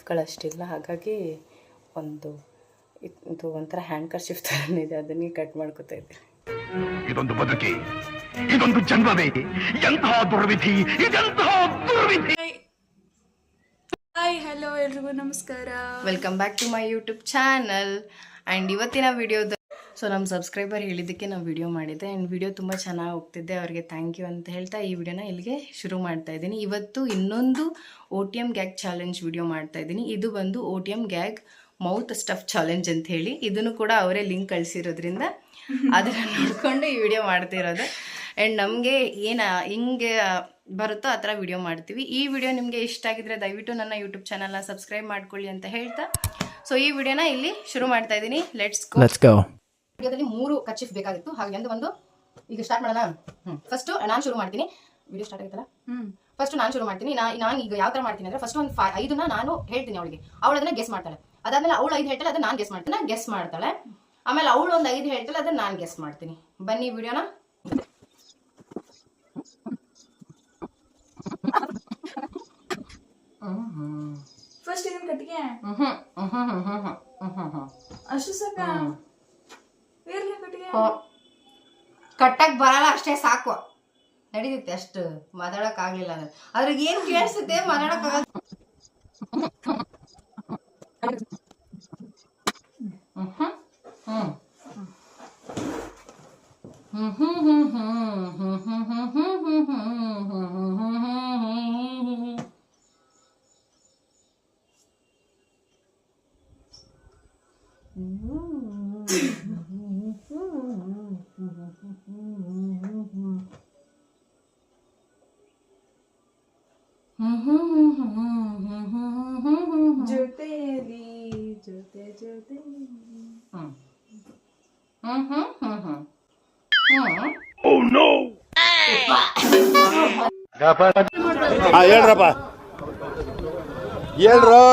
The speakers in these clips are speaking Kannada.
ಕರ್ಚಿಫ್ಗಳಷ್ಟಿಲ್ಲ, ಹಾಗಾಗಿ ಇದು ಒಂಥರ ಹ್ಯಾಂಡ್ ಕರ್ಚಿಫ್ ಥರನಿದೆ, ಅದನ್ನೇ ಕಟ್ ಮಾಡ್ಕೊತಾ ಇದ್ದೀನಿ. ಇದೊಂದು ಬದುಕಿ, ಇದೊಂದು ಜನ್ಮವೇ, ಎಂತಹ ದುರ್ವಿಧಿ, ಇದೆಂತಹ ದುರ್ವಿಧಿ. ಹಾಯ್, ಹಲೋ, ಎಲ್ರಿಗೂ ನಮಸ್ಕಾರ. Welcome back to my YouTube channel. And ಇವತ್ತಿನ ವಿಡಿಯೋದ ನಮ್ಮ ಸಬ್ಸ್ಕ್ರೈಬರ್ ಹೇಳಿದ್ದಕ್ಕೆ ನಾವು ವಿಡಿಯೋ ಮಾಡಿದ್ದೆ. ಆ್ಯಂಡ್ ವಿಡಿಯೋ ತುಂಬ ಚೆನ್ನಾಗಿ ಹೋಗ್ತಿದ್ದೆ, ಅವರಿಗೆ ಥ್ಯಾಂಕ್ ಯು ಅಂತ ಹೇಳ್ತಾ ಈ ವಿಡಿಯೋನ ಇಲ್ಲಿಗೆ ಶುರು ಮಾಡ್ತಾ ಇದ್ದೀನಿ. ಇವತ್ತು ಇನ್ನೊಂದು OTM ಗ್ಯಾಗ್ ಚಾಲೆಂಜ್ ವಿಡಿಯೋ ಮಾಡ್ತಾ ಇದ್ದೀನಿ. ಇದು ಬಂದು OTM ಗ್ಯಾಗ್ ಮೌತ್ ಸ್ಟಫ್ ಚಾಲೆಂಜ್ ಅಂತ ಹೇಳಿ, ಇದನ್ನು ಕೂಡ ಅವರೇ ಲಿಂಕ್ ಕಳಿಸಿರೋದ್ರಿಂದ ಅದನ್ನು ನೋಡಿಕೊಂಡು ಈ ವಿಡಿಯೋ ಮಾಡ್ತಿರೋದು. ಆ್ಯಂಡ್ ನಮಗೆ ಹಿಂಗೆ ಬರುತ್ತೋ ಆ ಥರ ವಿಡಿಯೋ ಮಾಡ್ತೀವಿ. ಈ ವಿಡಿಯೋ ನಿಮಗೆ ಇಷ್ಟ ಆಗಿದ್ರೆ ದಯವಿಟ್ಟು ನನ್ನ ಯೂಟ್ಯೂಬ್ ಚಾನಲ್ನ ಸಬ್ಸ್ಕ್ರೈಬ್ ಮಾಡ್ಕೊಳ್ಳಿ ಅಂತ ಹೇಳ್ತಾ, ಸೊ ಈ ವಿಡಿಯೋನ ಇಲ್ಲಿ ಶುರು ಮಾಡ್ತಾ ಇದ್ದೀನಿ. Let's go. ವಿಡಿಯೋದಲ್ಲಿ 3 ಕರ್ಚಿಫ್ ಬೇಕಾಗಿತ್ತು, ಹಾಗೆ ಒಂದು ಈಗ ಸ್ಟಾರ್ಟ್ ಮಾಡೋಣ. ಫಸ್ಟ್ ನಾನು ಶುರು ಮಾಡ್ತೀನಿ. ವಿಡಿಯೋ ಸ್ಟಾರ್ಟ್ ಆಗುತ್ತಲ್ಲ, ಫಸ್ಟ್ ನಾನು ಶುರು ಮಾಡ್ತೀನಿ. ನಾನು ಈಗ ಯಾವ ಥರ ಮಾಡ್ತೀನಿ ಅಂದರೆ, ಫಸ್ಟ್ ಒಂದು 5 ನಾನು ಹೇಳ್ತೀನಿ ಅವಳಿಗೆ, ಅವಳು ಅದನ್ನ ಗೆಸ್ ಮಾಡ್ತಾಳೆ. ಅದಾದ್ಮೇಲೆ ಅವಳು 5 ಹೇಳ್ತಾಳೆ, ಅದನ್ನ ನಾನು ಗೆಸ್ ಮಾಡ್ತೀನಿ, ಗೆಸ್ ಮಾಡ್ತಾಳೆ. ಆಮೇಲೆ ಅವಳು ಒಂದು 5 ಹೇಳ್ತಾಳೆ, ಅದನ್ನ ನಾನು ಗೆಸ್ ಮಾಡ್ತೀನಿ. ಬನ್ನಿ ವಿಡಿಯೋನ. ಫಸ್ಟ್ ಇದನ್ನ ಕಟ್ಟಿಗೆ ಅಷ್ಟು ಸಾಕ, ಕಟ್ಟಕ್ ಬರಲ್ಲ ಅಷ್ಟೇ ಸಾಕು, ನಡೀತೈತೆ. ಅಷ್ಟು ಮಾತಾಡಕ್ ಆಗ್ಲಿಲ್ಲ ಅಂದ್ರೆ ಅದ್ರಿಗೆ ಏನ್ ಕೇಳಿಸುತ್ತೆ, ಮಾತಾಡಕ್ ಆಗಲ್ಲ. ಜೊತೆಲಿ ಜೊತೆ ಜೊತೆ ಹೇಳ್ರಪ್ಪ, ಹೇಳ್ರು.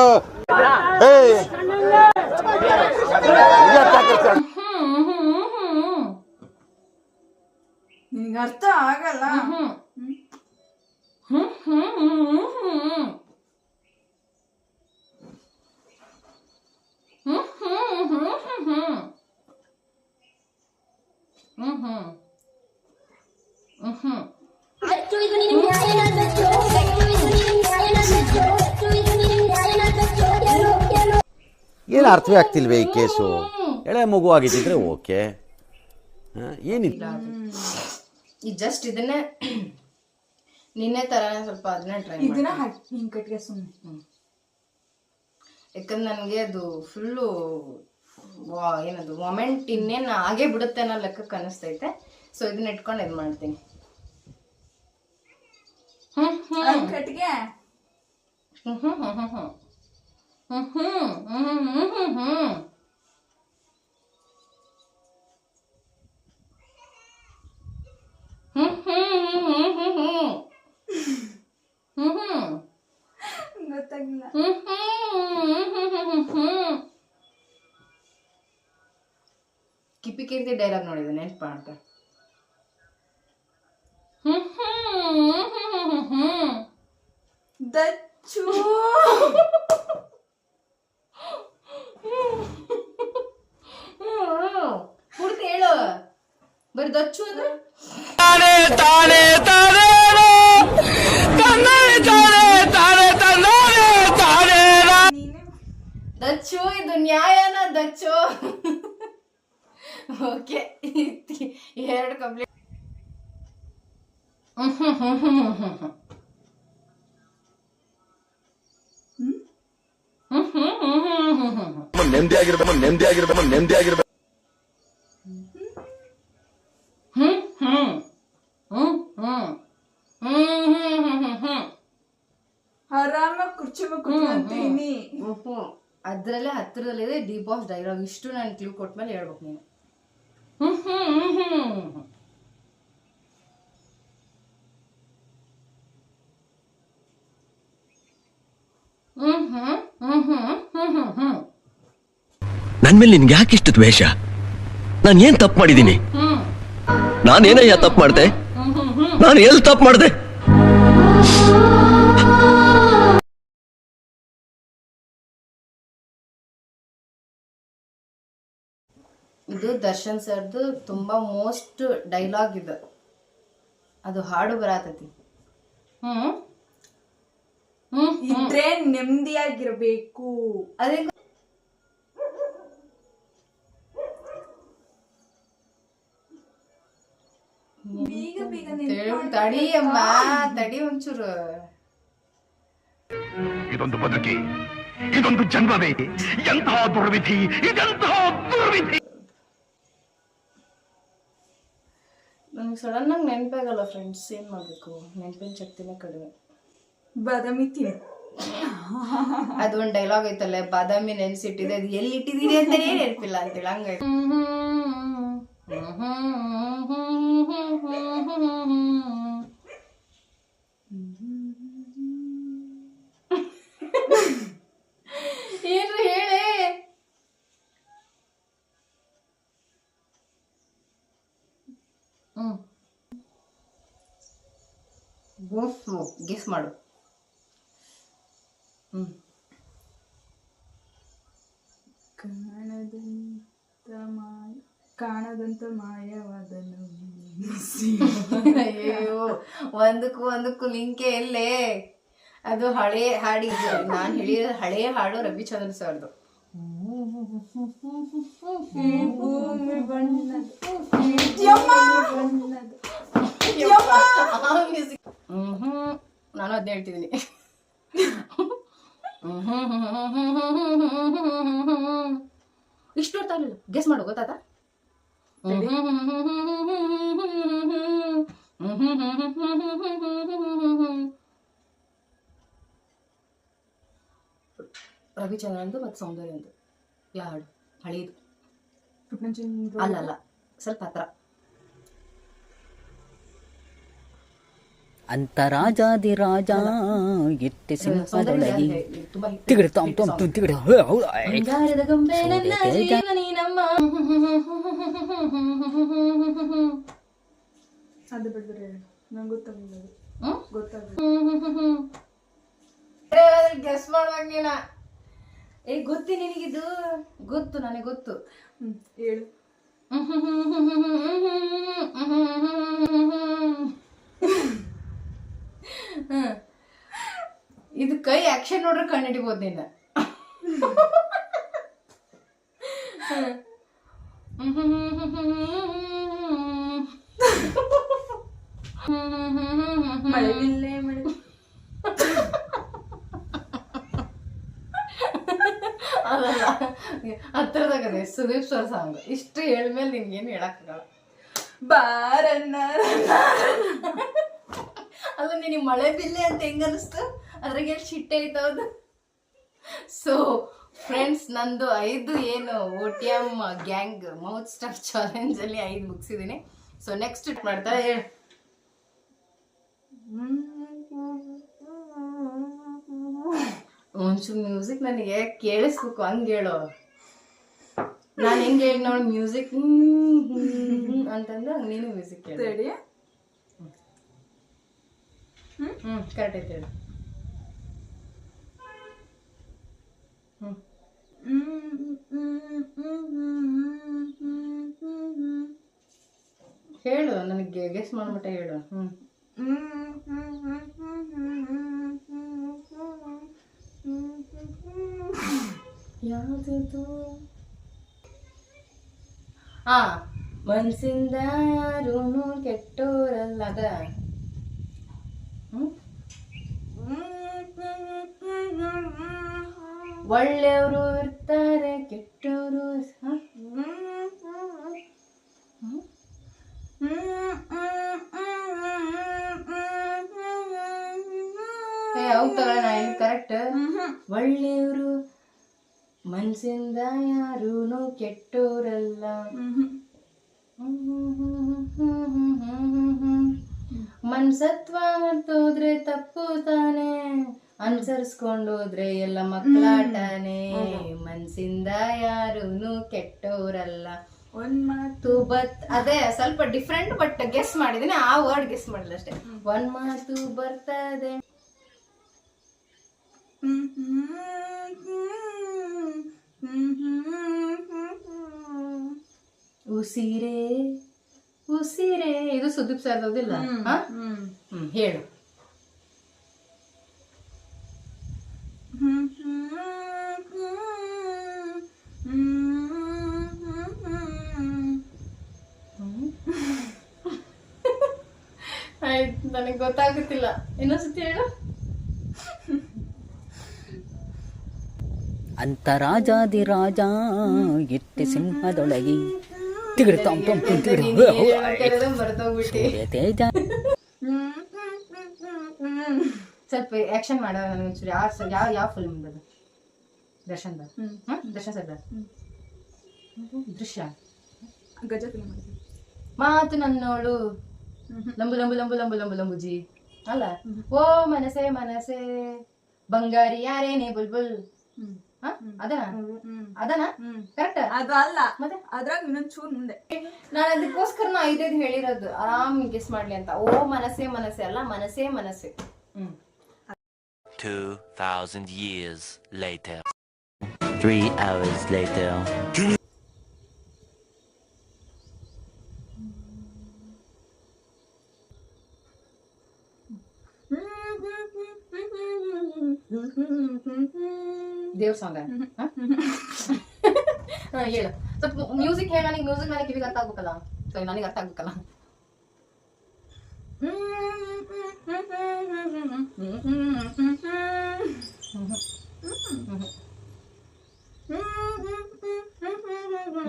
ನಿನಗೆ ಅರ್ಥ ಆಗಲ್ಲ. ಏನು ಅರ್ಥವೇ ಆಗ್ತಿಲ್ವೇ ಈ ಕೇಸು? ಎಳೆ ಮಗು ಆಗಿದ್ದಿದ್ರೆ ಓಕೆ, ಏನಿಲ್ಲ. ಈ ಜಸ್ಟ್ ಇದನ್ನೇ ನಿನ್ನೆ ತರನೇ ಸ್ವಲ್ಪ ಅದನ್ನೇ ಟ್ರೈ ಇದನ್ನ ಹಿಂಗ್ ಕಟ್ಟಿಗೆ ಸುಮ್ಮನೆ, ಯಾಕಂದ್ರೆ ನನಗೆ ಅದು ಫುಲ್ಲು ಏನದು ಮೊಮೆಂಟ್ ಇನ್ನೇನು ಆಗೇ ಬಿಡುತ್ತೆ ಅನ್ನೋ ಲೆಕ್ಕಕ್ಕೆ ಅನಿಸ್ತೈತೆ. ಸೊ ಇದನ್ನ ಇಟ್ಕೊಂಡು ಇದು ಮಾಡ್ತೀನಿ. ಕಟ್ಟಿಗೆ ಗೊತ್ತಾಗಿಲ್ಲ. ಕಿಪಿ ಕೀರ್ತಿ ಡೈಲಾಗ್ ನೋಡಿದೆ, ನೆನ್ಪು ಮಾಡ್ತಾ. ದಚ್ಚು ಪೂರ್ತಿ ಹೇಳು, ಬರೀ ದಚ್ಚು ಅಂದ್ರೆ ದಚ್ಚು. ಇದು ನ್ಯಾಯನ ದಚ್ಚು? Okay, 2 complete. ನೆಮ್ಮದಿ ಆಗಿರ್ಬೇಕು. ಆರಾಮಾಗಿ ಕುರ್ಚಿ ಕುತ್ಕೊಂತೀನಿ. ಅದ್ರಲ್ಲೇ ಹತ್ತಿರದಲ್ಲಿದೆ ಡಿ ಬಾಸ್ ಡೈಲಾಗ್. ಇಷ್ಟು ನಾನು ಕ್ಲೂ ಕೊಟ್ಮೇಲೆ ಹೇಳ್ಬೇಕು ನೀನು. ನನ್ ಮೇಲೆ ನಿನ್ಗೆ ಯಾಕೆ ಇಷ್ಟು ದ್ವೇಷ? ನಾನು ಏನ್ ತಪ್ಪು ಮಾಡಿದ್ದೀನಿ? ನಾನೇನಯ್ಯ ತಪ್ಪು ಮಾಡ್ದೆ? ನಾನು ಎಲ್ಲಿ ತಪ್ಪು ಮಾಡ್ದೆ? ಇದು ದರ್ಶನ್ ಸರ್ದು ತುಂಬಾ ಮೋಸ್ಟ್ ಡೈಲಾಗ್ ಇದು, ಅದು ಹಾಡು ಬರತೈತಿ. ಇದ್ರೆ ನೆಮ್ಮದಿಯಾಗಿರ್ಬೇಕು. ಅದೇ ಬೀಗ ಬೀಗ ತಡಿ ಅಮ್ಮ, ತಡಿ ಒಂಚೂರು. ಇದೊಂದು ಬದುಕಿ, ಇದೊಂದು ಜನ್ಮವೇ, ಎಂತಹ ದುರ್ವಿಧಿ, ಇದೆಂತಹ ದುರ್ವಿಧಿ. ನನಗೆ ಸಡನ್ ಆಗಿ ನೆನಪಾಗಲ್ಲ ಫ್ರೆಂಡ್ಸ್, ಏನ್ ಮಾಡ್ಬೇಕು, ನೆನಪಿನ ಶಕ್ತಿನೇ ಕಡಿಮೆ. ಬಾದಾಮಿ ತಿನ್. ಅದೊಂದು ಡೈಲಾಗ್ ಐತಲ್ಲ, ಬಾದಾಮಿ ನೆನ್ಸಿಟ್ಟಿದೆ, ಅದು ಎಲ್ಲಿ ಇಟ್ಟಿದೀನಿ ಅಂತಾನೇ ನೆನಪಿಲ್ಲ ಅಂತೇಳಿ ಹಂಗಾಯ್ತು. ಏನ್ರಿ ಹೇಳಿ. ಗೆಸ್ ಮಾಡು. ಕಾಣದಂತ ಮಾಯವಾದನು. ಅಯ್ಯೋ, ಒಂದಕ್ಕೂ ಲಿಂಕೆ ಎಲ್ಲೇ. ಅದು ಹಳೆ ಹಾಡಿಗೆ, ನಾನು ಹೇಳಿದ ಹಳೆ ಹಾಡು ರವಿಚಂದ್ರನ್ ಸರ್ದು. ನಾನು ಅದ್ನ ಹೇಳ್ತಿದ್ದೀನಿ. ಇಷ್ಟು ಗೊತ್ತಾಗಲಿಲ್ಲ, ಗೆಸ್ ಮಾಡು, ಗೊತ್ತಾತ? ರವಿಚಂದ್ರನ್ದು ಮತ್ತು ಸೌಂದರ್ಯಂದು. ಯಾವ ಹಾಡು? ಹಳೇದು. ಅಲ್ಲ, ಸ್ವಲ್ಪ ಹತ್ರ. ಅಂತರಾಜಾದಿ ರಾಜ ಎತ್ತೆ ಸಿಂಹದೊಳಗಿ ತುಂಬಾ ತಿಗಡೆ ತಾಮ್ ತಾಮ್ ತುಂ ತಿಗಡೆ ಹೌದಾ ಬಂಗಾರದ ಗೊಂಬೆ ನನ್ನ ಜೀವ ನೀನಮ್ಮ. ಅದು ಬಿಡ್ಬಿಡ್ರಿ, ನಂಗೆ ಗೊತ್ತಾಗಲಿಲ್ಲ. ಗೆಸ್ ಮಾಡ್ಬೇಕು ನೀನ. ಗೊತ್ತಿ ನಿನಗಿದು? ಗೊತ್ತು, ನನಗೆ ಗೊತ್ತು. ಹೇಳು. ಇದು ಕೈ ಆಕ್ಷನ್ ನೋಡ್ರೆ ಕಂಡಿಡಿಬೋದು ನಿನ್ನ. ಮಳೆವಿಲ್ಲೇ ಮಳೆ. ಅದಲ್ಲ, ಹತ್ರದಾಗದೆ ಸುದೀಪ್ ಸರ್ ಸಾಂಗ್. ಇಷ್ಟು ಹೇಳ್ಮೇಲೆ ನಿನ್ಗೇನು ಹೇಳಕ್ಕಾಗಲ್ಲ. ಬಾರನ್ನ ಅಲ್ಲ, ನಿನಗೆ ಮಳೆ ಬಿಲ್ಲೆ ಅಂತ ಹೆಂಗ ಅನಿಸ್ತು? ಅದ್ರಾಗ ಎಷ್ಟು ಶಿಟ್ಟೆ ಐತವ್ದು. ಸೊ ಫ್ರೆಂಡ್ಸ್, ನಂದು 5 ಏನು OTM gang mouth stuff challenge ಅಲ್ಲಿ 5 ಮುಗಿಸಿದೀನಿ. ಸೊ ನೆಕ್ಸ್ಟ್ ಮಾಡ್ತಾ ಹೇಳು. ಒಂಚೂರು ಮ್ಯೂಸಿಕ್ ನನಗೆ ಕೇಳಿಸ್ಬೇಕು, ಹಂಗೆ ಹೇಳು. ನಾನು ಹೆಂಗೆ ಹೇಳಿ ನೋಡಿ, ಮ್ಯೂಸಿಕ್ ಅಂತಂದ್ರೆ ಹಂಗೆ ನೀನು ಮ್ಯೂಸಿಕ್ ಕೇಳಿ. ಕರೆಕ್ಟ್ ಐತೆ ಹೇಳು. ಹೇಳು, ನನಗೆ ಗೆಸ್ ಮಾಡ್ಬಿಟ್ಟೆ ಹೇಳು. ಯಾವ್ದು? ಮನ್ಸಿಂದ ಯಾರೂನು ಕೆಟ್ಟೋರಲ್ಲ. ಅದ ಒಳ್ಳೆಯವರು ಇರ್ತಾರೆ, ಕೆಟ್ಟವರು. ಅವು ತಗೋಣ, ಕರೆಕ್ಟ್. ಒಳ್ಳೆಯವರು ಮನ್ಸಿಂದ ಯಾರೂನು ಕೆಟ್ಟೋರಲ್ಲ. ಮನ್ಸತ್ವ ಮರ್ತೋದ್ರೆ ತಪ್ಪು ತಾನೆ, ಅನುಸರಿಸ್ಕೊಂಡೋದ್ರೆ ಎಲ್ಲ ಮಕ್ಕಳಾಟನೆ. ಮನ್ಸಿಂದ ಯಾರೂನು ಕೆಟ್ಟೋರಲ್ಲ. ಒಂದ್ ಮಾತು ಅದೇ ಸ್ವಲ್ಪ ಡಿಫ್ರೆಂಟ್, ಬಟ್ ಗೆಸ್ ಮಾಡಿದೀನಿ. ಆ ವರ್ಡ್ ಗೆಸ್ ಮಾಡಿಲ್ಲ ಅಷ್ಟೇ. ಒಂದ್ ಮಾತು ಬರ್ತದೆ. ಉಸಿರೇ ಉಸಿರೇ ಇದು ಸುದೀಪ್ ಸರ್ ಅದಿಲ್ಲ ಹೇಳು. ಆಯ್ತು, ನನಗೆ ಗೊತ್ತಾಗುತ್ತಿಲ್ಲ, ಇನ್ನೊಂದ್ಸತಿ ಹೇಳು. ಅಂತ ರಾಜಾದಿ ರಾಜ ಇಟ್ಟ ಸಿಂಹದೊಳಗೆ ತಿಗಡಿ ತೊಂ ತೊಂ ತೊಂ ತಿಗಡಿ ಬರ್ತೋಗ್ಬಿಟ್ಟಿ. ತೇಜ ಸ್ವಲ್ಪ ಆಕ್ಷನ್ ಮಾಡ ನನಗೊಂಚೂರು. ಯಾವ ಫಿಲ್ಮ್ ಅದು? ದರ್ಶನ್ ಸರ್ ದೃಶ್ಯ ಗಜ ಫಿಲ್ಮ್ ಮಾತು ನನ್ನೋಳು ಲಂಬು ಲಂಬು ಲಂಬು ಲಂಬು ಲಂಬು ಲಂಬುಜಿ ಅಲ್ಲ. ಓ ಮನಸೆ ಮನಸೆ ಬಂಗಾರಿ ಯಾರೇನೇ ಬುಲ್ಬುಲ್ ಅದನ ಕರೆಕ್ಟ್. ಅದು ಅಲ್ಲ, ಮತ್ತೆ ಅದ್ರಾಗ ಇನ್ನೊಂದ್ ಚೂರ್ ಮುಂದೆ. ನಾನು ಅದಕ್ಕೋಸ್ಕರ 5 ಹೇಳಿರೋದು ಆರಾಮ್ ಗೆಸ್ ಮಾಡ್ಲಿ ಅಂತ. ಓ ಮನಸೆ ಮನಸೆ ಅಲ್ಲ, ಮನಸೇ ಮನಸ್ಸೆ. 2000 years later. 3 hours later. ದೇವ್ರ ಸಾಂಗ್ ಹೇಳು. ಸ್ವಲ್ಪ ಮ್ಯೂಸಿಕ್ ಹೇಳ. ನನಗೆ ಮ್ಯೂಸಿಕ್ ನನಗೆ ಕಿವಿಗೆ ಅರ್ಥ ಆಗ್ಬೇಕಲ್ಲ, ಸೊ ನನಗೆ ಅರ್ಥ ಆಗ್ಬೇಕಲ್ಲ.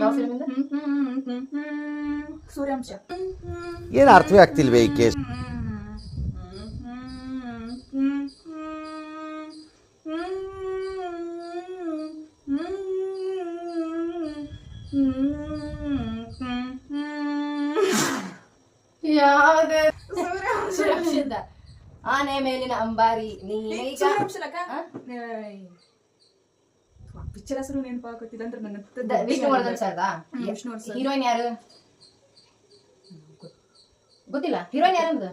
ಯಾವ ಫಿಲ್ಮ್ ಇಂದ? ಸೂರ್ಯಾಂಶ. ಏನು ಅರ್ಥವೇ ಆಗ್ತಿಲ್ವೇ ಈ ಕೇಸ್? ಯಾವ್ದು? ಸೂರ್ಯವಂಶದ ಆನೆ ಮೇಲಿನ ಅಂಬಾರಿ ನೀನೀಗ. ಪಿಕ್ಚರ್ ಹೆಸರು ನೆನಪಾಗುತ್ತಿಲ್ಲ ಅಂದ್ರೆ ನನ್ನ ವಿಷ್ಣುವರ್ಧನ್ ಸರ್ದಾ? ಹೀರೋಯಿನ್ ಯಾರು ಗೊತ್ತಿಲ್ಲ. ಹೀರೋಯಿನ್ ಯಾರಂದ?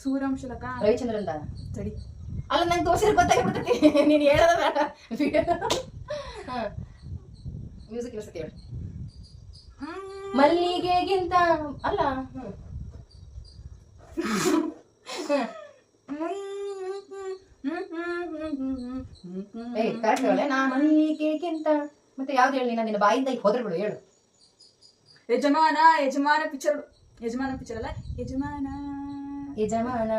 ಸೂರ್ಯಾಂಶಲಕ ರವಿಚಂದ್ರನ್ ದ ತಡಿ. ಅಲ್ಲ, ನಂಗೆ ತೋರಿಸಿದ್ರೆ ಗೊತ್ತಾಗಿಬಿಡ್ತೈತಿ. ನೀನು ಹೇಳೋದ ಬೇಡ. ಮ್ಯೂಸಿಕ್ ಇಳಿಸತಿ ಹೇಳಿ. ಮಲ್ಲಿಗೆಗಿಂತ ಅಲ್ಲ. ಕರೆಕ್ಟ್ ಹೇಳ. ನಾ ಮಲ್ಲಿಗೆಗಿಂತ ಮತ್ತೆ ಯಾವ್ದು ಹೇಳಿ? ನಾನು ನಿನ್ನ ಬಾಯಿಂದ ಈಗ ಹೋದ್ರೆ ಬಿಡು, ಹೇಳು. ಯಜಮಾನ ಪಿಕ್ಚರ್. ಯಜಮಾನ ಪಿಕ್ಚರ್ ಅಲ್ಲ, ಯಜಮಾನ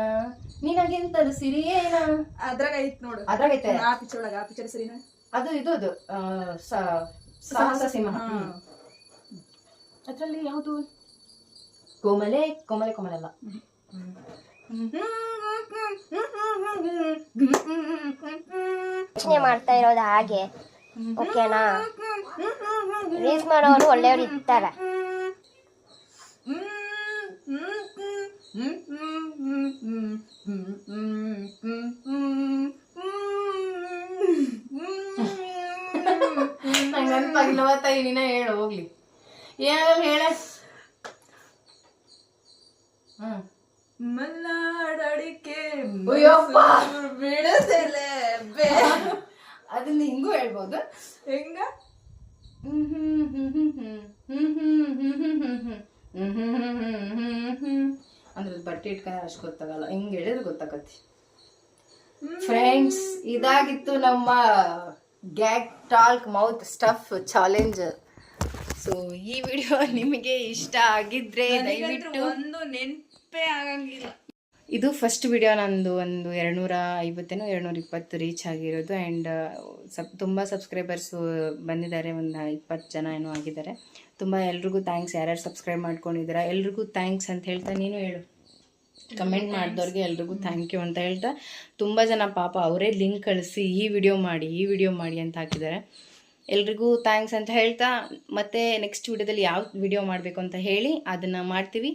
ನಿನಗಿಂತದು ಸಿರಿಯೇನ ಅದ್ರಾಗ ಐತ್ ನೋಡು. ಅದ್ರಾಗೈತೆ ಆ ಪಿಕ್ಚರ್ ಒಳಗ. ಆ ಪಿಕ್ಚರ್ ಸರಿನಾ? ಅದು ಇದು ಸಾಹಸ ಸಿಂಹ. ಅದ್ರಲ್ಲಿ ಯಾವುದು? ಕೋಮಲೆ ಕೋಮಲೆ ಕೋಮಲೆ ಅಲ್ಲ. ಯೋಚನೆ ಮಾಡ್ತಾ ಇರೋದು ಹಾಗೆ, ಓಕೆನಾ? ರೀಲ್ಸ್ ಮಾಡೋರು ಒಳ್ಳೆಯವ್ರು ಇರ್ತಾರೆ. ನಂಗೆ ನೆನಪಾಗಿಲ್ಲವ ತಾಯಿ, ನೀನ ಹೇಳು ಹೋಗ್ಲಿ. ಏನಾದ್ರು ಹೇಳ. ಮಲ್ನಾಡಡಿಕೆ ಬಿಡದೆಲೆ ಅದನ್ನ ಹಿಂಗೂ ಹೇಳ್ಬೋದು. ಹೆಂಗ? ಅಂದ್ರೆ ಬಟ್ಟೆ ಇಟ್ಕೊಂಡ್ರೆ ಅಷ್ಟು ಗೊತ್ತಾಗಲ್ಲ, ಹಿಂಗೆ ಹೇಳಿದ್ರೆ ಗೊತ್ತಾಗತ್ತೆ. ಫ್ರೆಂಡ್ಸ್, ಇದಾಗಿತ್ತು ನಮ್ಮ gag talk mouth stuff challenge. So ಈ ವಿಡಿಯೋ ನಿಮಗೆ ಇಷ್ಟ ಆಗಿದ್ರೆ ದಯವಿಟ್ಟು ಒಂದು ನೆನಪೇ ಆಗಂಗಿಲ್ಲ. ಇದು ಫಸ್ಟ್ ವಿಡಿಯೋ ನಂದು. ಒಂದು 250 220 ರೀಚ್ ಆಗಿರೋದು. ಆ್ಯಂಡ್ ತುಂಬ ಸಬ್ಸ್ಕ್ರೈಬರ್ಸು ಬಂದಿದ್ದಾರೆ, ಒಂದು 20 ಜನ ಏನೋ ಆಗಿದ್ದಾರೆ. ತುಂಬ ಎಲ್ರಿಗೂ ಥ್ಯಾಂಕ್ಸ್. ಯಾರ್ಯಾರು ಸಬ್ಸ್ಕ್ರೈಬ್ ಮಾಡ್ಕೊಂಡಿದ್ದೀರಾ ಎಲ್ರಿಗೂ ಥ್ಯಾಂಕ್ಸ್ ಅಂತ ಹೇಳ್ತಾ, ನೀನು ಹೇಳು. ಕಮೆಂಟ್ ಮಾಡಿದವ್ರಿಗೆ ಎಲ್ರಿಗೂ ಥ್ಯಾಂಕ್ ಯು ಅಂತ ಹೇಳ್ತಾ, ತುಂಬ ಜನ ಪಾಪ ಅವರೇ ಲಿಂಕ್ ಕಳಿಸಿ ಈ ವಿಡಿಯೋ ಮಾಡಿ ಅಂತ ಹಾಕಿದ್ದಾರೆ. ಎಲ್ರಿಗೂ ಥ್ಯಾಂಕ್ಸ್ ಅಂತ ಹೇಳ್ತಾ, ಮತ್ತೆ ನೆಕ್ಸ್ಟ್ ವಿಡಿಯೋದಲ್ಲಿ ಯಾವ ವಿಡಿಯೋ ಮಾಡಬೇಕು ಅಂತ ಹೇಳಿ ಅದನ್ನು ಮಾಡ್ತೀವಿ.